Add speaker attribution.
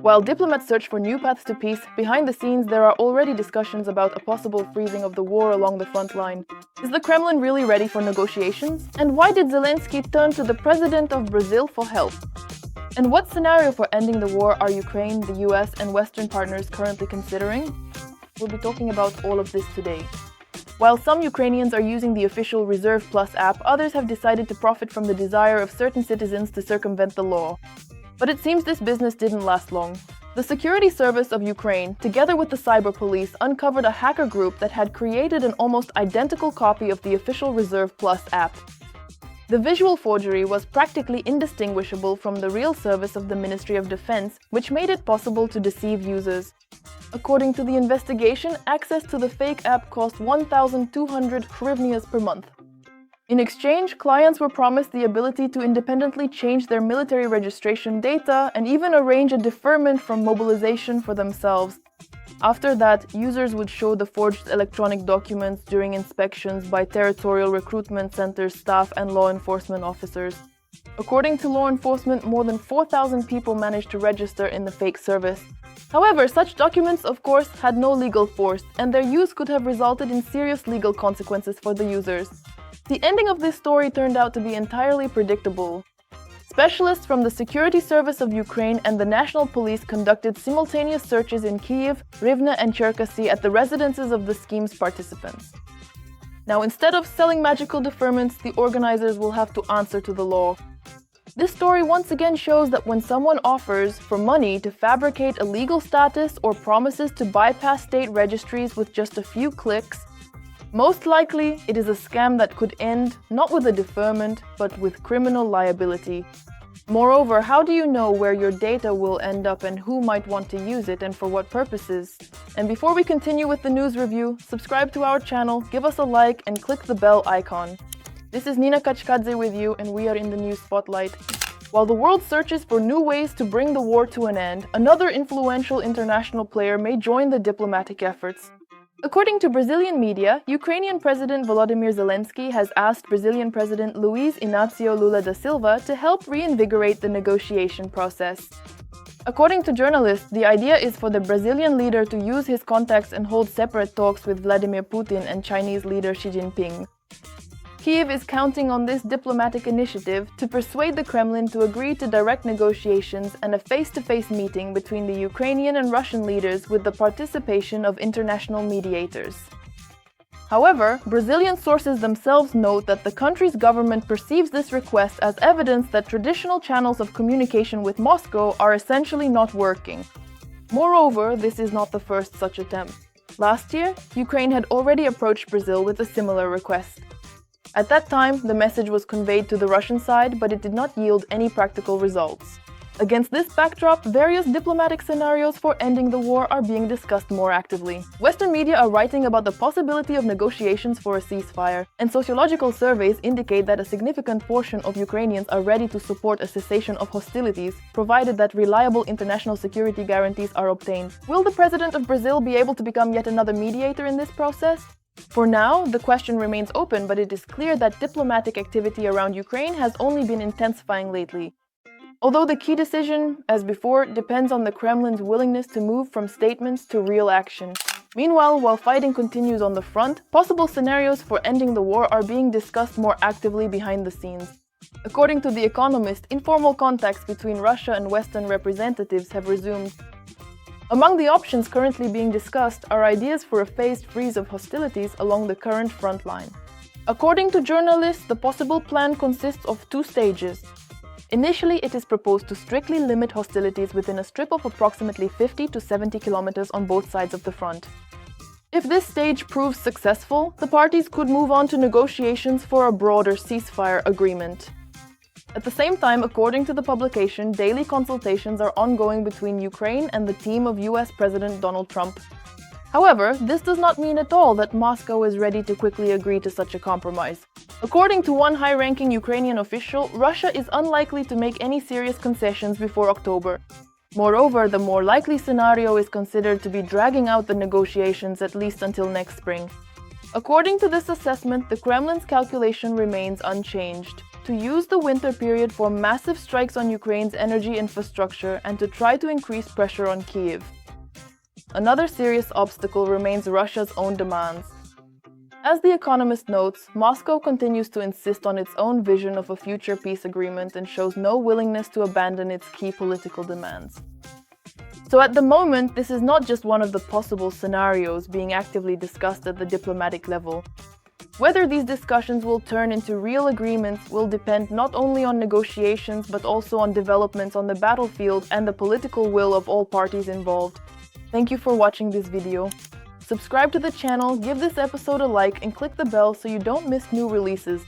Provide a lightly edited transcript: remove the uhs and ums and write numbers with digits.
Speaker 1: While diplomats search for new paths to peace, behind the scenes there are already discussions about a possible freezing of the war along the front line. Is the Kremlin really ready for negotiations? And why did Zelensky turn to the president of Brazil for help? And what scenario for ending the war are Ukraine, the US, and Western partners currently considering? We'll be talking about all of this today. While some Ukrainians are using the official Reserve Plus app, others have decided to profit from the desire of certain citizens to circumvent the law. But it seems this business didn't last long. The security service of Ukraine, together with the cyber police, uncovered a hacker group that had created an almost identical copy of the official Reserve Plus app. The visual forgery was practically indistinguishable from the real service of the Ministry of Defense, which made it possible to deceive users. According to the investigation, access to the fake app cost 1,200 hryvnias per month. In exchange, clients were promised the ability to independently change their military registration data and even arrange a deferment from mobilization for themselves. After that, users would show the forged electronic documents during inspections by territorial recruitment centers staff and law enforcement officers. According to law enforcement, more than 4,000 people managed to register in the fake service. However, such documents, of course, had no legal force, and their use could have resulted in serious legal consequences for the users. The ending of this story turned out to be entirely predictable. Specialists from the Security Service of Ukraine and the National Police conducted simultaneous searches in Kyiv, Rivne and Cherkasy at the residences of the scheme's participants. Now, instead of selling magical deferments, the organizers will have to answer to the law. This story once again shows that when someone offers for money to fabricate a legal status or promises to bypass state registries with just a few clicks, most likely it is a scam that could end not with a deferment, but with criminal liability. Moreover, how do you know where your data will end up and who might want to use it and for what purposes? And before we continue with the news review, subscribe to our channel, give us a like, and click the bell icon. This is Nina Kachkadze with you, and we are in the news spotlight. While the world searches for new ways to bring the war to an end, another influential international player may join the diplomatic efforts. According to Brazilian media, Ukrainian President Volodymyr Zelensky has asked Brazilian President Luiz Inácio Lula da Silva to help reinvigorate the negotiation process. According to journalists, the idea is for the Brazilian leader to use his contacts and hold separate talks with Vladimir Putin and Chinese leader Xi Jinping. Kyiv is counting on this diplomatic initiative to persuade the Kremlin to agree to direct negotiations and a face-to-face meeting between the Ukrainian and Russian leaders with the participation of international mediators. However, Brazilian sources themselves note that the country's government perceives this request as evidence that traditional channels of communication with Moscow are essentially not working. Moreover, this is not the first such attempt. Last year, Ukraine had already approached Brazil with a similar request. At that time, the message was conveyed to the Russian side, but it did not yield any practical results. Against this backdrop, various diplomatic scenarios for ending the war are being discussed more actively. Western media are writing about the possibility of negotiations for a ceasefire, and sociological surveys indicate that a significant portion of Ukrainians are ready to support a cessation of hostilities, provided that reliable international security guarantees are obtained. Will the president of Brazil be able to become yet another mediator in this process? For now, the question remains open, but it is clear that diplomatic activity around Ukraine has only been intensifying lately. Although the key decision, as before, depends on the Kremlin's willingness to move from statements to real action. Meanwhile, while fighting continues on the front, possible scenarios for ending the war are being discussed more actively behind the scenes. According to The Economist, informal contacts between Russia and Western representatives have resumed. Among the options currently being discussed are ideas for a phased freeze of hostilities along the current front line. According to journalists, the possible plan consists of two stages. Initially, it is proposed to strictly limit hostilities within a strip of approximately 50 to 70 kilometers on both sides of the front. If this stage proves successful, the parties could move on to negotiations for a broader ceasefire agreement. At the same time, according to the publication, daily consultations are ongoing between Ukraine and the team of US President Donald Trump. However, this does not mean at all that Moscow is ready to quickly agree to such a compromise. According to one high-ranking Ukrainian official, Russia is unlikely to make any serious concessions before October. Moreover, the more likely scenario is considered to be dragging out the negotiations at least until next spring. According to this assessment, the Kremlin's calculation remains unchanged. to use the winter period for massive strikes on Ukraine's energy infrastructure and to try to increase pressure on Kyiv. Another serious obstacle remains Russia's own demands. As The Economist notes, Moscow continues to insist on its own vision of a future peace agreement and shows no willingness to abandon its key political demands. So at the moment, this is not just one of the possible scenarios being actively discussed at the diplomatic level. Whether these discussions will turn into real agreements will depend not only on negotiations but also on developments on the battlefield and the political will of all parties involved. Thank you for watching this video. Subscribe to the channel, give this episode a like, and click the bell so you don't miss new releases.